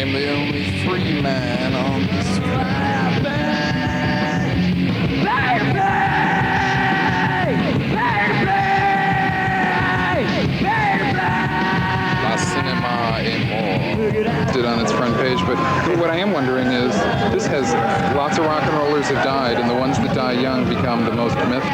I'm the only free man on this planet. La Cinema et More did on its front page, but what I am wondering is, this has lots of rock and rollers that died, and the ones that die young become the most mythic.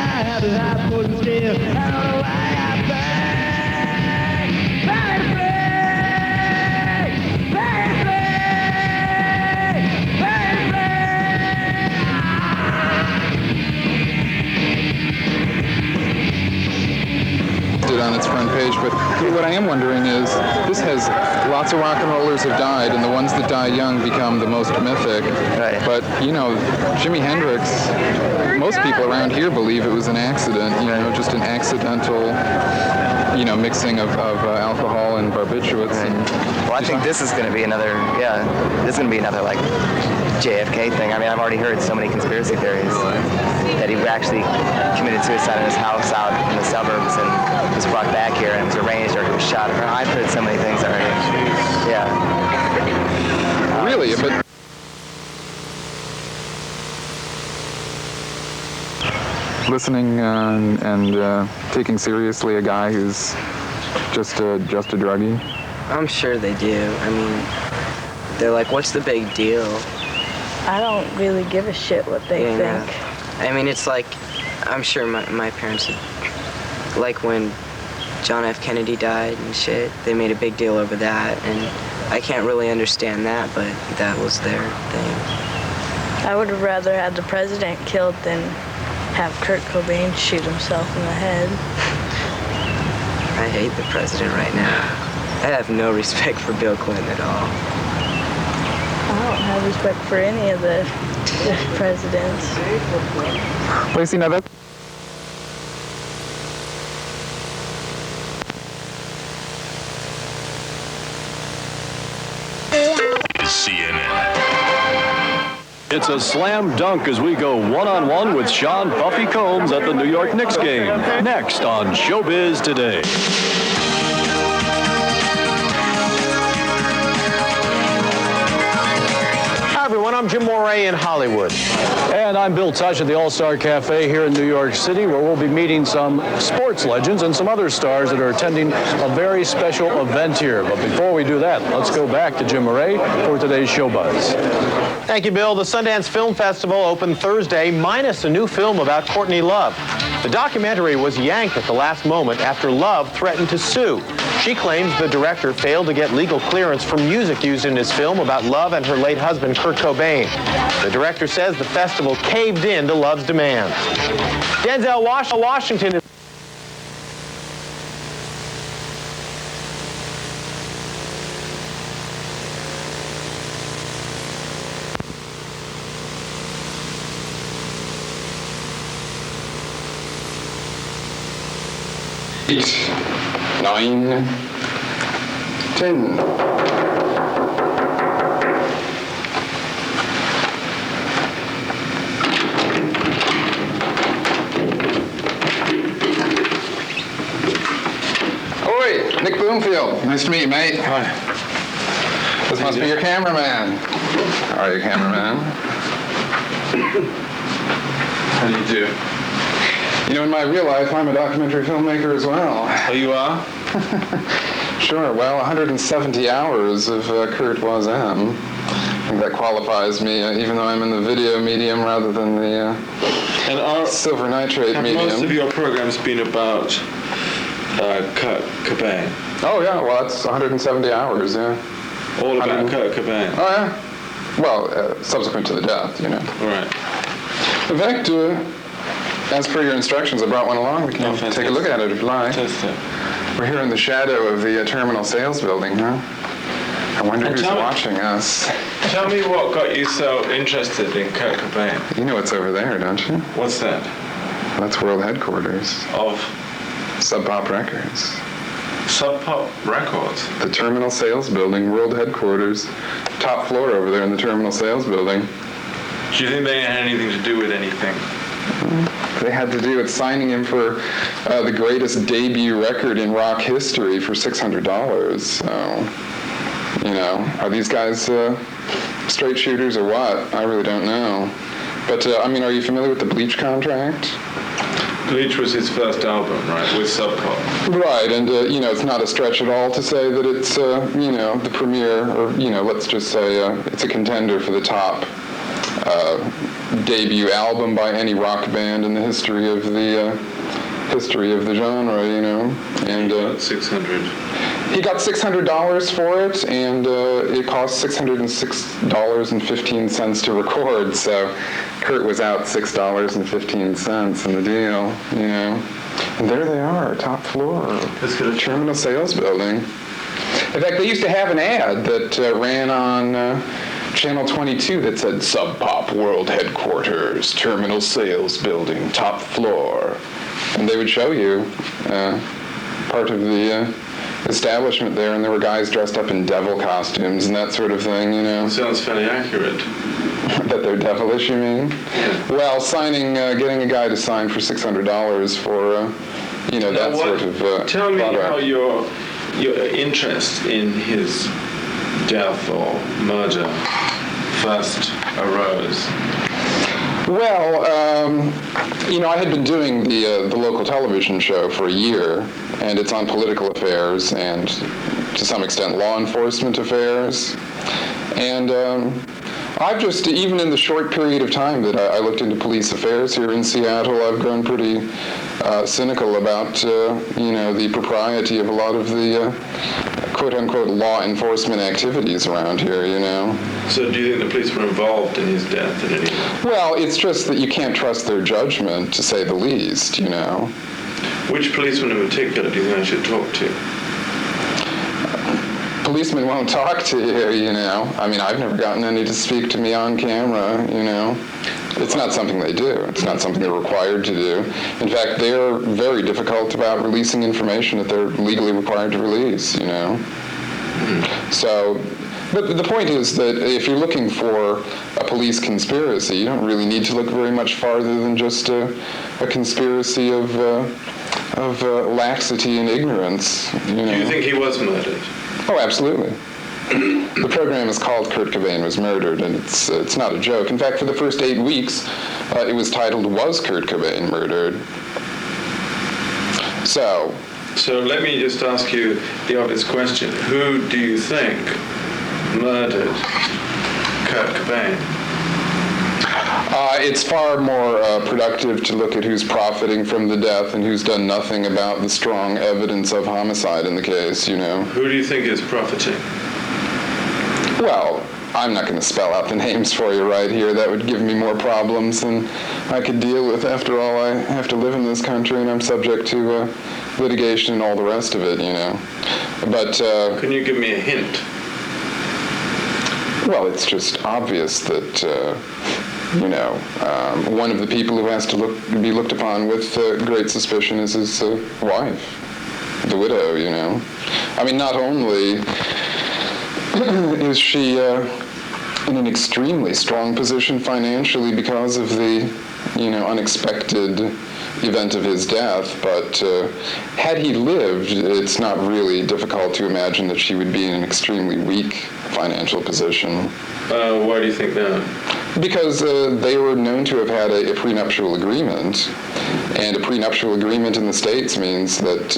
On its front page, but what I am wondering is, this has lots of rock and rollers have died, and the ones that die young become the most mythic. Right. But, you know, Jimi Hendrix, most people around here believe it was an accident, you know, just an accidental, you know, mixing of alcohol and barbiturates. Right. And, well, I think this is going to be another, this is going to be another, like, JFK thing. I mean, I've already heard so many conspiracy theories that he actually committed suicide in his house out in the suburbs and was brought back here and was arranged, or he was shot. I've heard so many things already. Yeah. Really? But listening and taking seriously a guy who's just a druggie? I'm sure they do. I mean, they're like, what's the big deal? I don't really give a shit what they think. I mean, it's like, I'm sure my parents, like when John F. Kennedy died and shit, they made a big deal over that, and I can't really understand that, but that was their thing. I would have rather had the president killed than have Kurt Cobain shoot himself in the head. I hate the president right now. I have no respect for Bill Clinton at all. I don't have respect for any of the presidents. Lacey, now that... CNN. It's a slam dunk as we go one-on-one with Sean Puffy Combs at the New York Knicks game. Next on Showbiz Today. Hi, everyone. I'm Jim Moray in Hollywood. And I'm Bill Touch at the All-Star Cafe here in New York City, where we'll be meeting some sports legends and some other stars that are attending a very special event here. But before we do that, let's go back to Jim Moray for today's Show Buzz. Thank you, Bill. The Sundance Film Festival opened Thursday, minus a new film about Courtney Love. The documentary was yanked at the last moment after Love threatened to sue. She claims the director failed to get legal clearance for music used in his film about Love and her late husband, Kurt Cobain. The director says the festival caved in to Love's demands. Denzel Washington is... Eight, 9, 10. Bloomfield. Nice to meet you, mate. Hi. This must be your cameraman. How are you, cameraman? How do you do? You know, in my real life, I'm a documentary filmmaker as well. Oh, you are? Sure. Well, 170 hours of Kurt Wazam. I think that qualifies me, even though I'm in the video medium rather than the silver nitrate medium. Most of your programs been about Kurt Cobain? Oh, yeah. Well, that's 170 hours, yeah. All about Kurt Cobain? Oh, yeah. Well, subsequent to the death, you know. All right. In fact, as per your instructions, I brought one along. We can take a look at it if you like. Fantastic. We're here in the shadow of the terminal sales building, huh? I wonder who's watching us. Tell me what got you so interested in Kurt Cobain. You know what's over there, don't you? What's that? That's world headquarters. Of? Sub Pop Records. Sub Pop Records? The terminal sales building, world headquarters. Top floor over there in the terminal sales building. Do you think they had anything to do with anything? They had to do with signing him for the greatest debut record in rock history for $600. So, you know, are these guys straight shooters or what? I really don't know. But, I mean, are you familiar with the Bleach contract? Bleach was his first album, right, with Sub Pop. Right, and, you know, it's not a stretch at all to say that it's, you know, the premier, or, you know, let's just say it's a contender for the top debut album by any rock band in the history of the genre, you know. And he got 600. He got $600 for it, and it cost $606.15 to record. So Kurt was out $6.15 in the deal, you know. And there they are, top floor, terminal sales building. In fact, they used to have an ad that ran on Channel 22 that said Sub Pop World Headquarters, Terminal Sales Building, top floor. And they would show you part of the establishment there, and there were guys dressed up in devil costumes and that sort of thing, you know. Sounds fairly accurate. That they're devilish, you mean? Yeah. Well, getting a guy to sign for $600 for, you know, that sort of Tell me product. how your interest in his death or murder first arose. Well, you know, I had been doing the local television show for a year, and it's on political affairs and, to some extent, law enforcement affairs. And I've just, even in the short period of time that I looked into police affairs here in Seattle, I've grown pretty cynical about, you know, the propriety of a lot of the quote-unquote law enforcement activities around here, you know. So do you think the police were involved in his death in any way? Well, it's just that you can't trust their judgment, to say the least, you know. Which policeman in particular do you think I should talk to? Policemen won't talk to you, you know. I mean, I've never gotten any to speak to me on camera, you know. It's not something they do. It's not something they're required to do. In fact, they're very difficult about releasing information that they're legally required to release, you know. So, but the point is that if you're looking for a police conspiracy, you don't really need to look very much farther than just a conspiracy of laxity and ignorance, you know. Do you think he was murdered? Oh, absolutely. The program is called Kurt Cobain Was Murdered, and it's not a joke. In fact, for the first 8 weeks, it was titled, Was Kurt Cobain Murdered? So let me just ask you the obvious question. Who do you think murdered Kurt Cobain? It's far more productive to look at who's profiting from the death and who's done nothing about the strong evidence of homicide in the case, you know. Who do you think is profiting? Well, I'm not going to spell out the names for you right here. That would give me more problems than I could deal with. After all, I have to live in this country, and I'm subject to litigation and all the rest of it, you know. But can you give me a hint? Well, it's just obvious that, you know, one of the people who has to be looked upon with great suspicion is his wife, the widow, you know. I mean, not only is she in an extremely strong position financially because of the unexpected event of his death, but had he lived, it's not really difficult to imagine that she would be in an extremely weak financial position. Why do you think that? Because they were known to have had a prenuptial agreement, and a prenuptial agreement in the States means that,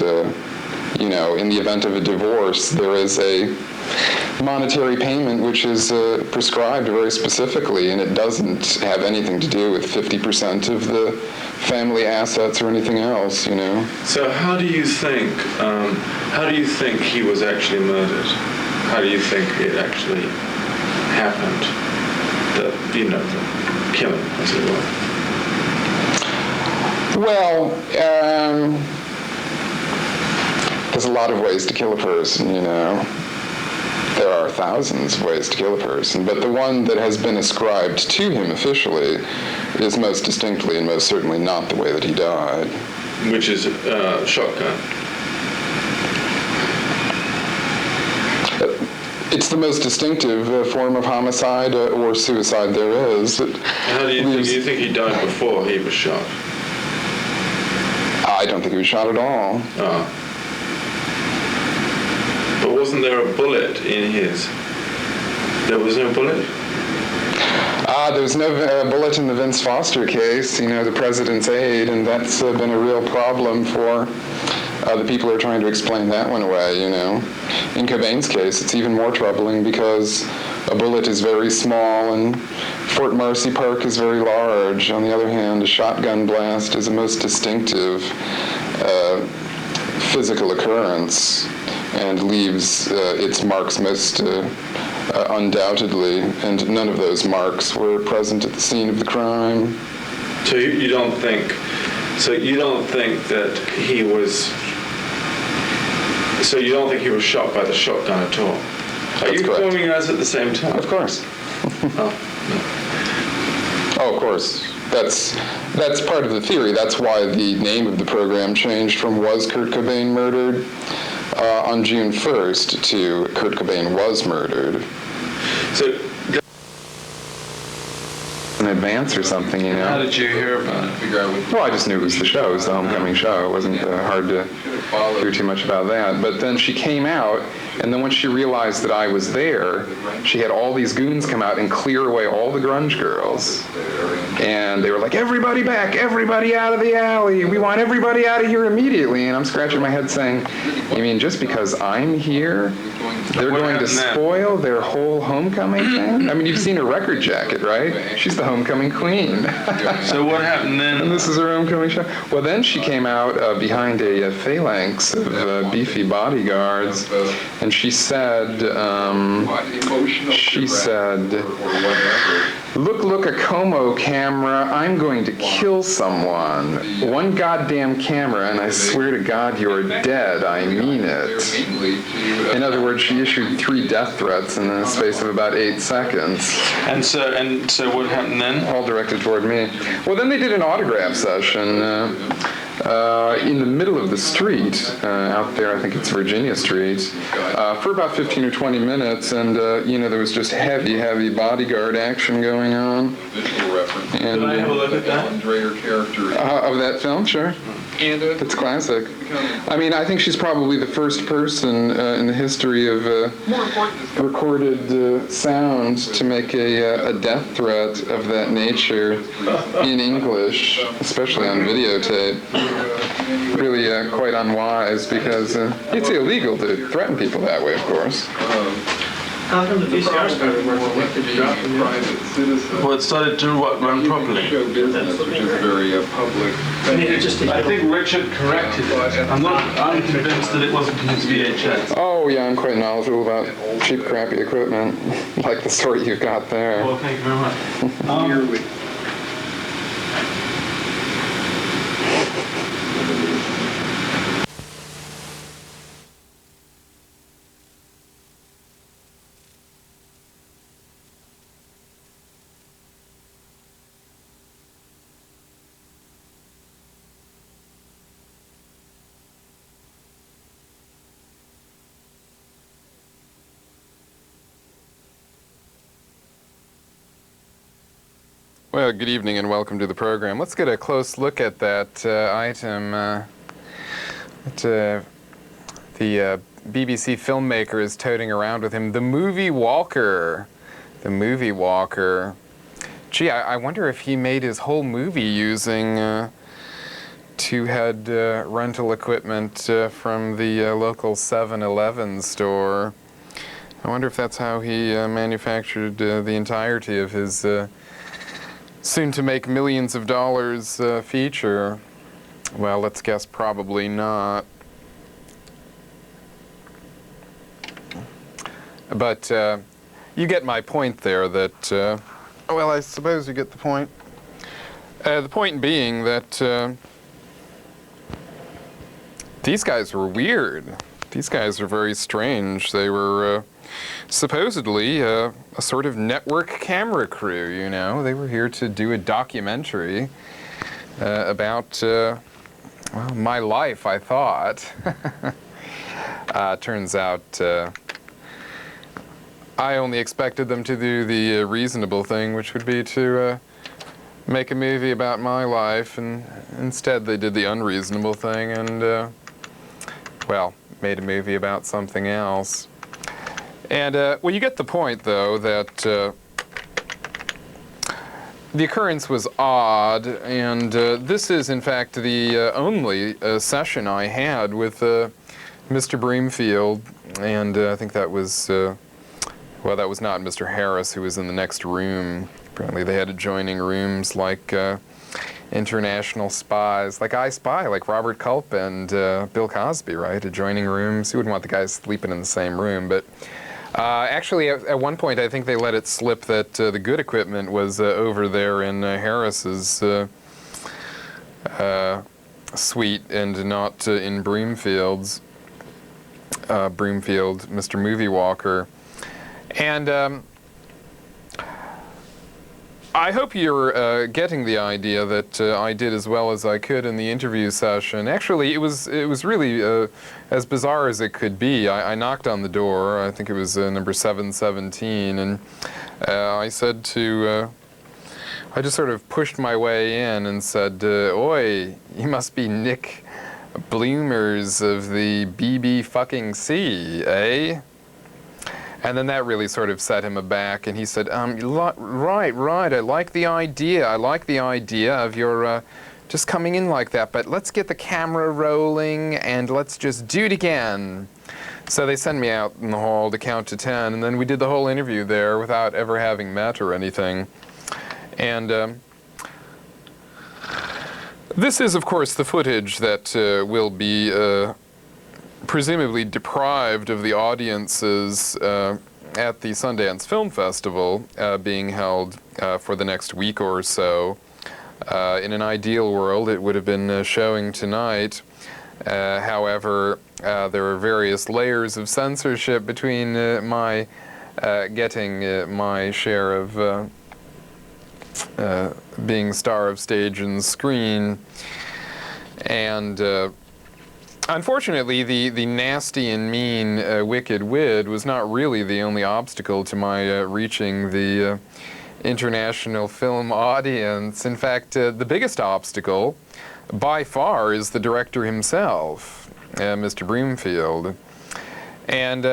in the event of a divorce, there is a monetary payment which is prescribed very specifically, and it doesn't have anything to do with 50% of the family assets or anything else, So how do you think he was actually murdered? How do you think it actually happened? The killing, as it were. Well, there's a lot of ways to kill a person, There are thousands of ways to kill a person, but the one that has been ascribed to him officially is most distinctly and most certainly not the way that he died. Which is shotgun. It's the most distinctive form of homicide or suicide there is. How do you think he died before he was shot? I don't think he was shot at all. Oh. But wasn't there a bullet in his? There was no bullet? There was no bullet in the Vince Foster case, the president's aide, and that's been a real problem for the people who are trying to explain that one away, In Cobain's case, it's even more troubling because a bullet is very small and Fort Marcy Park is very large. On the other hand, a shotgun blast is a most distinctive physical occurrence and leaves its marks most undoubtedly, and none of those marks were present at the scene of the crime. So you don't think that he was. So you don't think he was shot by the shotgun at all? Are you quoting us at the same time? Of course. Oh, of course. That's part of the theory. That's why the name of the program changed from Was Kurt Cobain Murdered? On June 1st to Kurt Cobain Was Murdered. So in advance or something, How did you hear about it? Well, I just knew it was the show. It was the homecoming show. It wasn't hard to hear too much about that. But then she came out, and then when she realized that I was there, she had all these goons come out and clear away all the grunge girls. And they were like, everybody back, everybody out of the alley. We want everybody out of here immediately. And I'm scratching my head saying, you mean just because I'm here, they're going to spoil their whole homecoming thing? I mean, you've seen her record jacket, right? She's the homecoming queen. So what happened then? And this is her homecoming show. Well, then she came out behind a phalanx of beefy bodyguards, and she said, look, a Como camera, I'm going to kill someone. One goddamn camera, and I swear to God you're dead, I mean it. In other words, she issued 3 death threats in the space of about 8 seconds. And so what happened then? All directed toward me. Well, then they did an autograph session in the middle of the street, out there, I think it's Virginia Street, for about 15 or 20 minutes, and, there was just heavy bodyguard action going on. And, Can I have a look at that? Of that film? Sure. It's classic. I mean, I think she's probably the first person in the history of recorded sound to make a death threat of that nature in English, especially on videotape. Really quite unwise, because it's illegal to threaten people that way, of course. How come the VCR started working? Well, it started to run properly. I think Richard corrected it. I'm convinced that it wasn't his VHS. Oh, yeah, I'm quite knowledgeable about cheap, crappy equipment, like the sort you've got there. Well, thank you very much. Well, good evening and welcome to the program. Let's get a close look at that item that the BBC filmmaker is toting around with him, the movie walker. The movie walker. Gee, I wonder if he made his whole movie using two-head rental equipment from the local 7-Eleven store. I wonder if that's how he manufactured the entirety of his soon-to-make millions of dollars feature. Well, let's guess probably not. But you get my point there that, well, I suppose you get the point. The point being that these guys were weird. These guys are very strange. They were supposedly a sort of network camera crew, you know. They were here to do a documentary about, well, my life, I thought. Turns out I only expected them to do the reasonable thing, which would be to make a movie about my life, and instead they did the unreasonable thing and, well, made a movie about something else. And, well, you get the point, though, that the occurrence was odd, and this is, in fact, the only session I had with Mr. Broomfield, and I think that was, well, that was not Mr. Harris, who was in the next room. Apparently they had adjoining rooms like international spies, like I Spy, like Robert Culp and Bill Cosby, right? Adjoining rooms. You wouldn't want the guys sleeping in the same room, but actually, at one point, I think they let it slip that the good equipment was over there in Harris's suite and not in Broomfield's. Broomfield, Mr. Movie Walker. And I hope you're getting the idea that I did as well as I could in the interview session. Actually, it was really as bizarre as it could be. I knocked on the door. I think it was number 717, and I said to, I just sort of pushed my way in and said, "Oi, you must be Nick Bloomers of the BB fucking C, eh?" And then that really sort of set him aback, and he said, right, I like the idea. I like the idea of your just coming in like that, but let's get the camera rolling, and let's just do it again. So they sent me out in the hall to count to 10, and then we did the whole interview there without ever having met or anything. And this is, of course, the footage that will be presumably deprived of the audiences at the Sundance Film Festival being held for the next week or so. In an ideal world, it would have been showing tonight. However, there are various layers of censorship between my getting my share of being star of stage and screen, and unfortunately, the nasty and mean wicked wid was not really the only obstacle to my reaching the international film audience. In fact, the biggest obstacle, by far, is the director himself, Mr. Broomfield. And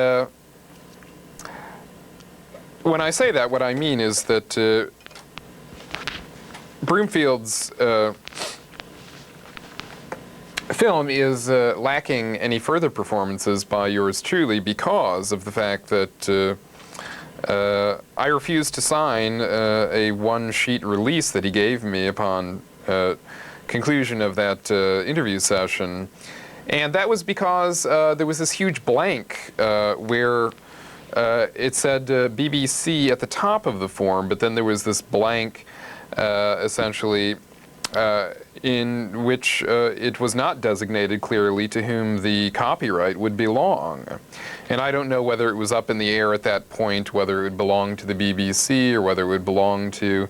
when I say that, what I mean is that Broomfield's film is lacking any further performances by yours truly because of the fact that I refused to sign a one-sheet release that he gave me upon conclusion of that interview session. And that was because there was this huge blank where it said BBC at the top of the form, but then there was this blank essentially in which it was not designated clearly to whom the copyright would belong. And I don't know whether it was up in the air at that point, whether it would belong to the BBC or whether it would belong to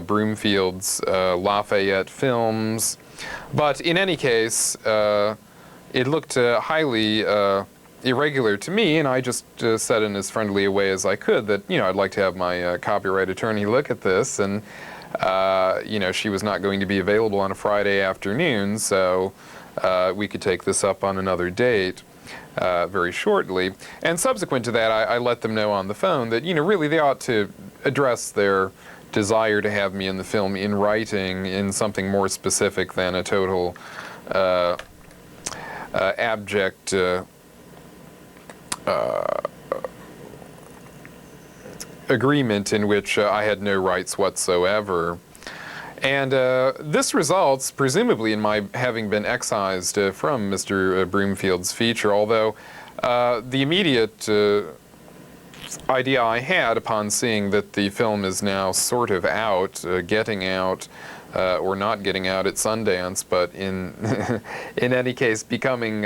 Broomfield's Lafayette Films. But in any case, it looked highly irregular to me, and I just said in as friendly a way as I could that, you know, I'd like to have my copyright attorney look at this. And she was not going to be available on a Friday afternoon, so we could take this up on another date very shortly. And subsequent to that, I let them know on the phone that, really they ought to address their desire to have me in the film in writing in something more specific than a total abject agreement in which I had no rights whatsoever. And this results, presumably, in my having been excised from Mr. Broomfield's feature, although the immediate idea I had upon seeing that the film is now sort of out, getting out, or not getting out at Sundance, but in any case becoming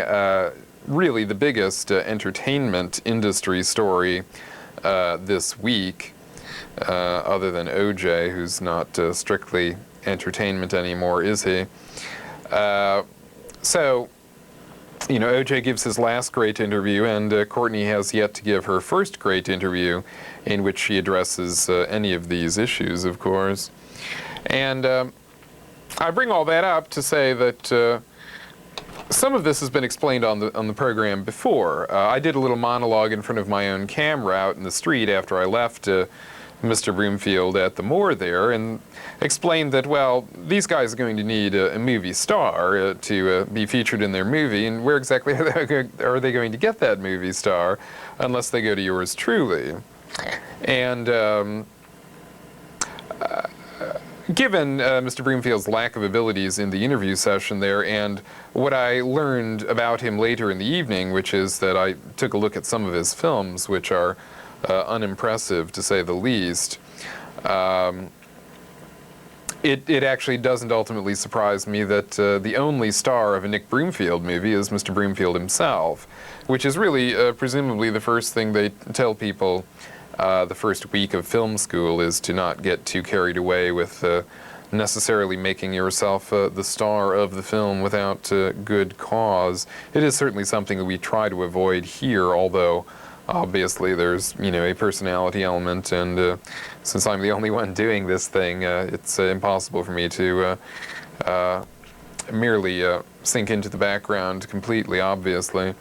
really the biggest entertainment industry story this week, other than O.J., who's not strictly entertainment anymore, is he? So, O.J. gives his last great interview, and Courtney has yet to give her first great interview in which she addresses any of these issues, of course. And I bring all that up to say that some of this has been explained on the program before. I did a little monologue in front of my own camera out in the street after I left Mr. Broomfield at the moor there, and explained that, well, these guys are going to need a movie star to be featured in their movie, and where exactly are they going to get that movie star unless they go to yours truly? And given Mr. Broomfield's lack of abilities in the interview session there, and what I learned about him later in the evening, which is that I took a look at some of his films, which are unimpressive to say the least, it actually doesn't ultimately surprise me that the only star of a Nick Broomfield movie is Mr. Broomfield himself, which is really presumably the first thing they tell people the first week of film school, is to not get too carried away with necessarily making yourself the star of the film without good cause. It is certainly something that we try to avoid here, although obviously there's, a personality element, and since I'm the only one doing this thing, it's impossible for me to merely sink into the background completely, obviously.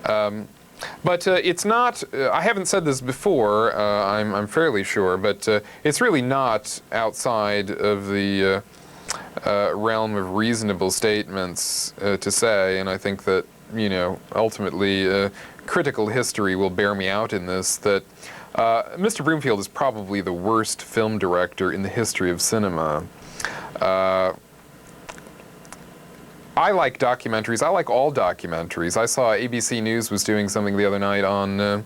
But it's not, I haven't said this before, I'm fairly sure, but it's really not outside of the realm of reasonable statements to say, and I think that, ultimately critical history will bear me out in this, that Mr. Broomfield is probably the worst film director in the history of cinema. I like documentaries. I like all documentaries. I saw ABC News was doing something the other night on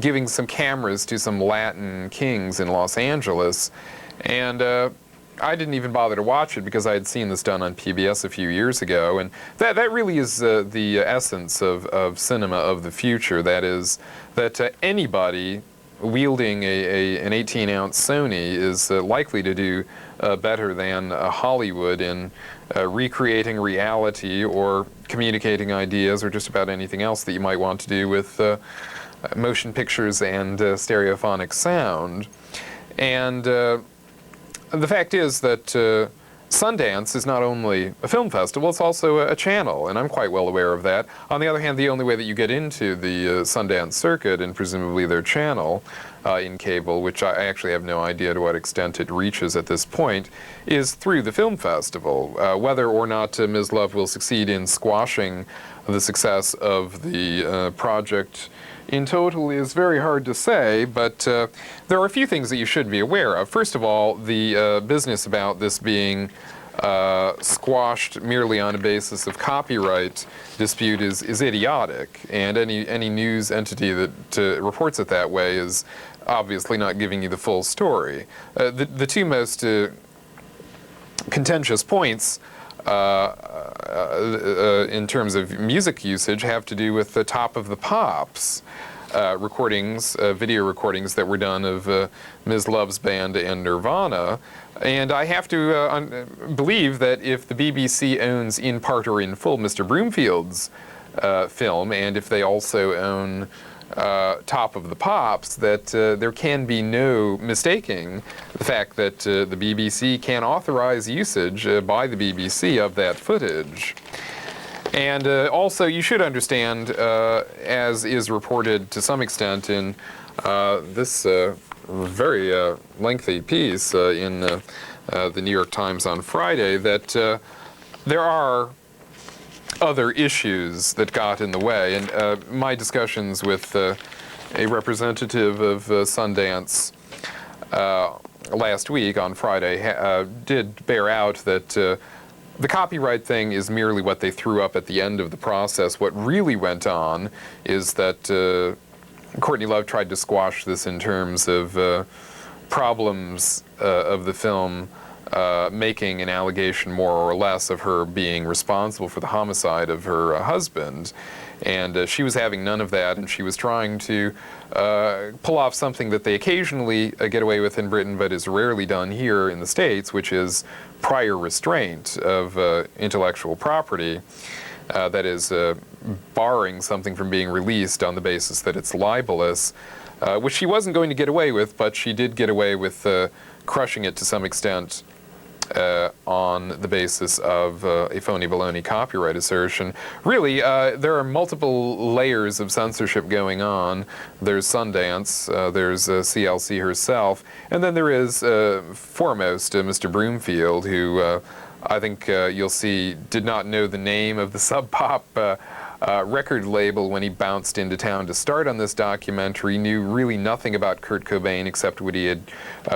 giving some cameras to some Latin kings in Los Angeles, and I didn't even bother to watch it because I had seen this done on PBS a few years ago, and that really is the essence of cinema of the future. That is, that anybody wielding an 18-ounce Sony is likely to do better than Hollywood in recreating reality or communicating ideas or just about anything else that you might want to do with motion pictures and stereophonic sound. And the fact is that Sundance is not only a film festival, it's also a channel, and I'm quite well aware of that. On the other hand, the only way that you get into the Sundance circuit, and presumably their channel in cable, which I actually have no idea to what extent it reaches at this point, is through the film festival. Whether or not Ms. Love will succeed in squashing the success of the project in total is very hard to say, but there are a few things that you should be aware of. First of all, the business about this being squashed merely on a basis of copyright dispute is idiotic, and any news entity that reports it that way is obviously not giving you the full story. The two most contentious points in terms of music usage have to do with the Top of the Pops recordings, video recordings that were done of Ms. Love's band and Nirvana. And I have to believe that if the BBC owns in part or in full Mr. Broomfield's film, and if they also own Top of the Pops that there can be no mistaking the fact that the BBC can authorize usage by the BBC of that footage. And also, you should understand, as is reported to some extent in this very lengthy piece in the New York Times on Friday, that there are other issues that got in the way. And my discussions with a representative of Sundance last week on Friday did bear out that the copyright thing is merely what they threw up at the end of the process. What really went on is that Courtney Love tried to squash this in terms of problems of the film making an allegation more or less of her being responsible for the homicide of her husband. And she was having none of that, and she was trying to pull off something that they occasionally get away with in Britain, but is rarely done here in the States, which is prior restraint of intellectual property. That is, barring something from being released on the basis that it's libelous, which she wasn't going to get away with, but she did get away with crushing it to some extent on the basis of a phony baloney copyright assertion. Really, there are multiple layers of censorship going on. There's Sundance, there's CLC herself, and then there is, foremost, Mr. Broomfield, who I think you'll see did not know the name of the Sub Pop record label when he bounced into town to start on this documentary, knew really nothing about Kurt Cobain except what he had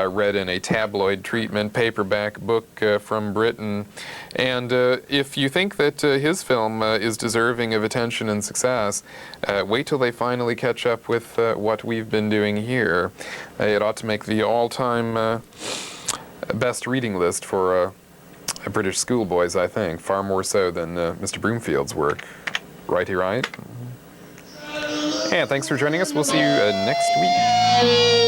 read in a tabloid treatment paperback book from Britain. And if you think that his film is deserving of attention and success, wait till they finally catch up with what we've been doing here. It ought to make the all-time best reading list for British schoolboys, I think, far more so than Mr. Broomfield's work. Righty right. And thanks for joining us. We'll see you next week.